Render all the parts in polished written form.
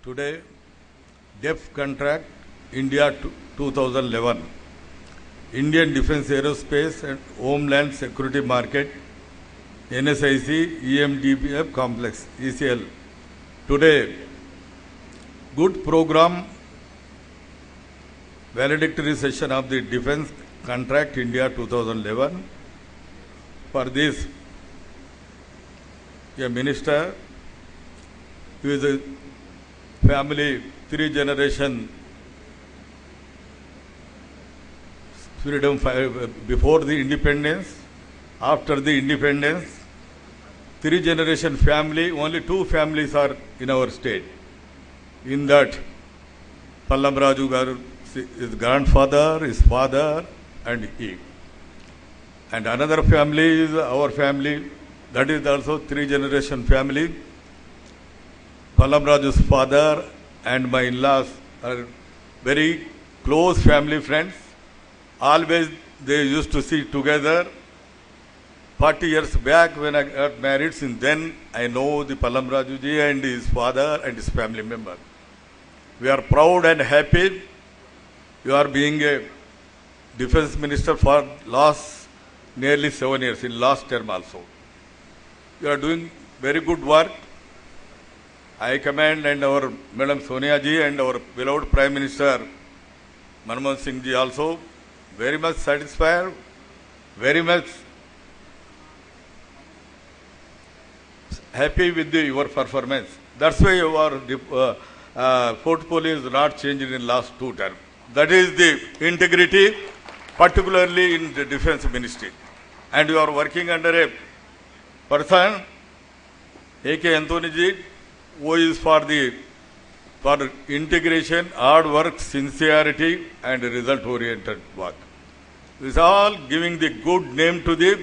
Today, DEF contract India 2011, Indian Defence Aerospace and Homeland Security Market, NSIC EMDBF Complex, ECL. Today, good program, valedictory session of the Defence Contract India 2011. For this, a minister who is a family, 3-generation freedom before the independence, after the independence, 3-generation family, only 2 families are in our state. In that, Pallam Raju Garu, his grandfather, his father, and he. And another family is our family, that is also 3-generation family. Pallam Raju's father and my in-laws are very close family friends. Always they used to sit together. 40 years back when I got married, since then I know the Pallam Raju ji and his father and his family member. We are proud and happy. You are being a defense minister for last nearly 7 years, in last term also. You are doing very good work. I commend and our Madam Sonia ji and our beloved Prime Minister Manmohan Singh ji also very much satisfied, very much happy with your performance. That's why your portfolio is not changed in last 2 terms. That is the integrity, particularly in the Defence Ministry. And you are working under a person, A.K. Anthony ji, who is for integration, hard work, sincerity, and result-oriented work. This is all giving the good name to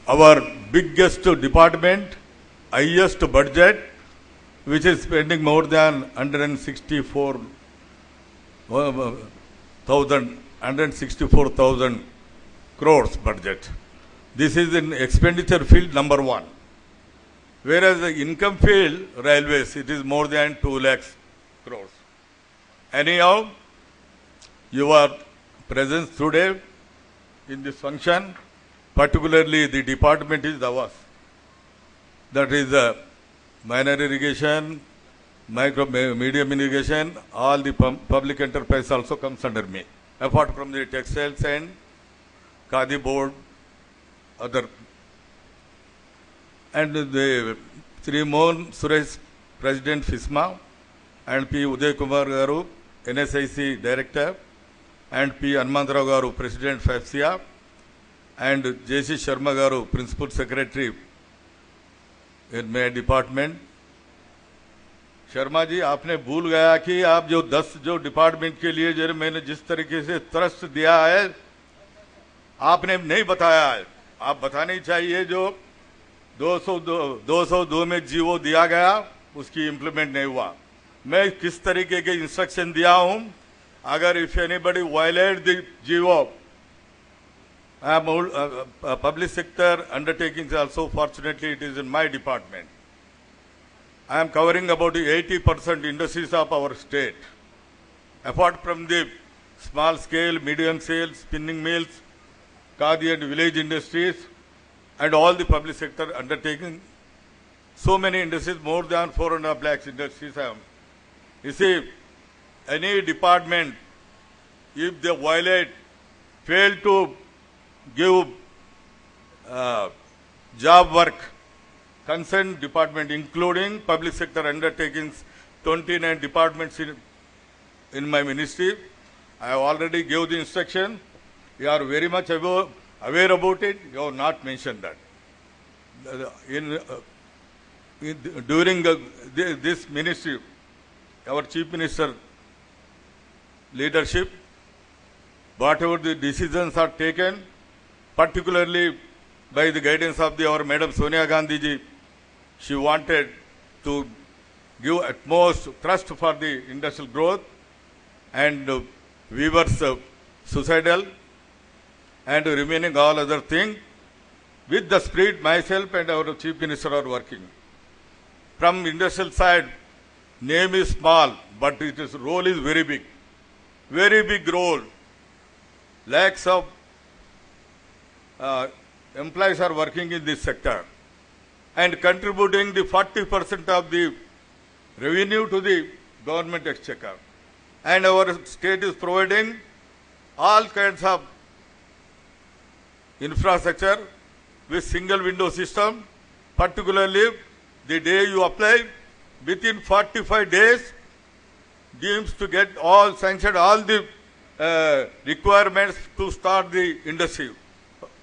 our biggest department, highest budget, which is spending more than 164,000 crores budget. This is in expenditure field number 1. Whereas the income field, railways, it is more than 2 lakhs crores. Anyhow, your presence today in this function, particularly the department is Davas. That is minor irrigation, medium irrigation, all the public enterprise also comes under me. Apart from the textiles and Khadi board, other. And the Sri Mohan Suresh, President FISMA, and P. Uday Kumar Garu, NSIC Director, and P. Hanumantrao Garu, President FAFSIA, and J.C. Sharma Garu, Principal Secretary in my department. Sharma ji, आपने भूल गया कि आप जो 10 जो department के लिए जो मैंने जिस तरीके से ट्रस्ट दिया है, आपने नहीं बताया है. आप बतानी चाहिए. जो 202 में जीवो दिया गया, उसकी इम्प्लीमेंट नहीं हुआ. मैं किस तरीके के इंस्ट्रक्शन दिया हूं. अगर इफ एनीबडी वायलेट द जीवो, public sector undertakings also, fortunately it is in my department. I am covering about 80% industries of our state. Apart from the small scale, medium scale, spinning mills, khadi and village industries, and all the public sector undertaking, so many industries, more than 4.5 lakhs industries I am. You see, any department, if they violate, fail to give job work, concerned department, including public sector undertakings, 29 departments in my ministry, I have already gave the instruction. You are very much aware about it. You have not mentioned that. During this ministry, our Chief Minister leadership, whatever the decisions are taken, particularly by the guidance of our Madam Sonia Gandhi ji, she wanted to give utmost thrust for the industrial growth and weavers suicidal and remaining all other things. With the spirit, myself and our Chief Minister are working. From industrial side, name is small, but its role is very big. Very big role. Lakhs of employees are working in this sector and contributing the 40% of the revenue to the government exchequer. And our state is providing all kinds of infrastructure with single window system, particularly the day you apply, within 45 days, deems to get all sanctioned, all the requirements to start the industry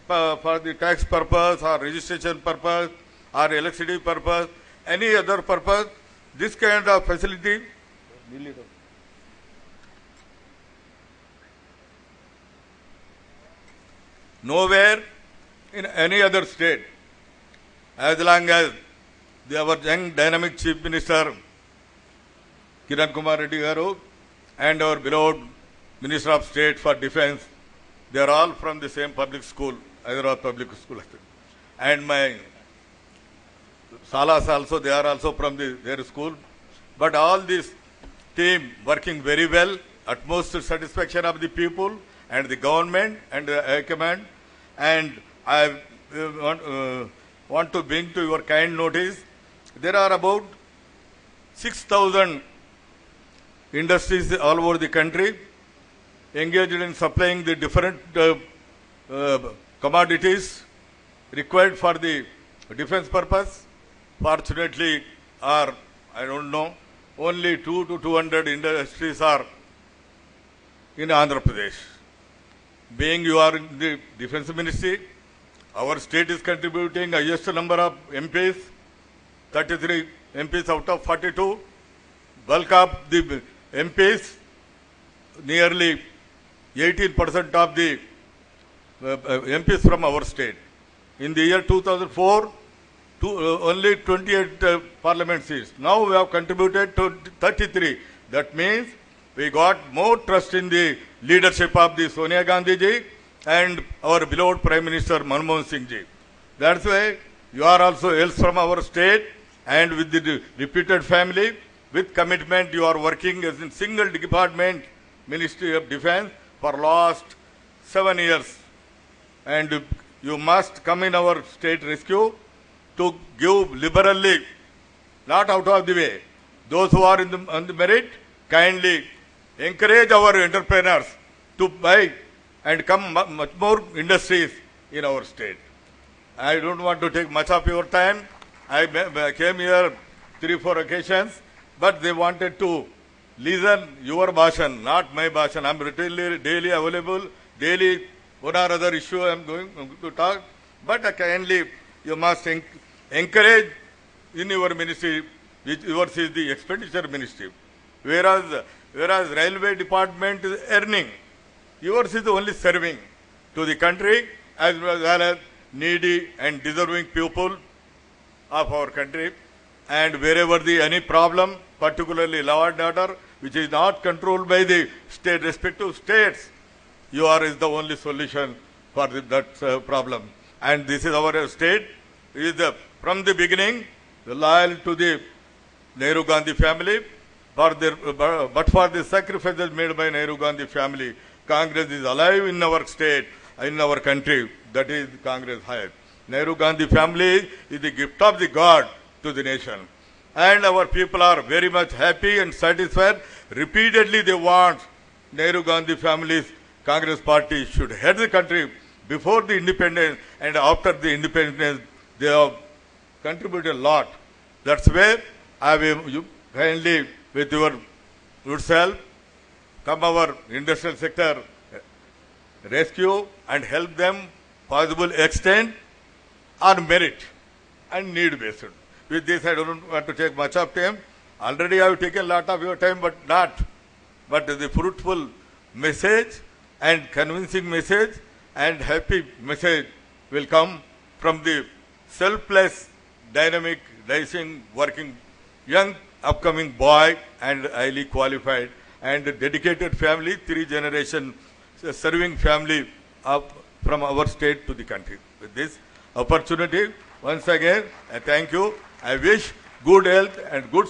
for the tax purpose or registration purpose or electricity purpose, any other purpose. This kind of facility nowhere in any other state, as long as our young dynamic Chief Minister Kiran Kumar Reddy Garu and our beloved Minister of State for Defence, they are all from the same public school, Hyderabad Public School. And my Salas also, they are also from their school. But all this team working very well, utmost satisfaction of the people and the government and the High Command. And I want to bring to your kind notice, there are about 6,000 industries all over the country engaged in supplying the different commodities required for the defense purpose. Fortunately, I don't know, only 200 to 200 industries are in Andhra Pradesh. Being you are in the Defence Ministry, our state is contributing highest number of MPs, 33 MPs out of 42. Bulk of the MPs, nearly 18% of the MPs from our state. In the year 2004, only 28 parliament seats. Now we have contributed to 33. That means we got more trust in the leadership of the Sonia Gandhi ji and our beloved Prime Minister Manmohan Singh ji. That's why you are also hails from our state, and with the reputed family, with commitment you are working as in single department Ministry of Defence for last 7 years. And you must come in our state rescue to give liberally, not out of the way. Those who are on the merit, kindly encourage our entrepreneurs to buy and come much more industries in our state. I don't want to take much of your time. I came here 3-4 occasions, but they wanted to listen your bhashan, not my bhashan. I am daily available, daily one or other issue I am going to talk, but kindly you must encourage in your ministry, which yours is the expenditure ministry. Whereas railway department is earning, yours is only serving to the country as well as needy and deserving people of our country. And wherever any problem, particularly law and order, which is not controlled by the state, respective states, is the only solution for that problem. And this is our state, is from the beginning loyal to the Nehru Gandhi family, but for the sacrifices made by Nehru Gandhi family, Congress is alive in our state, in our country. That is Congress High. Nehru Gandhi family is the gift of the God to the nation. And our people are very much happy and satisfied. Repeatedly they want Nehru Gandhi family's Congress party should head the country before the independence, and after the independence they have contributed a lot. That's why I will you kindly with yourself come our industrial sector rescue and help them possible extent on merit and need based. With this I don't want to take much of time. Already I have taken a lot of your time, but the fruitful message and convincing message and happy message will come from the selfless, dynamic, rising, working, young, upcoming boy and highly qualified and dedicated family, 3 generation serving family from our state to the country. With this opportunity, once again, I thank you. I wish good health and good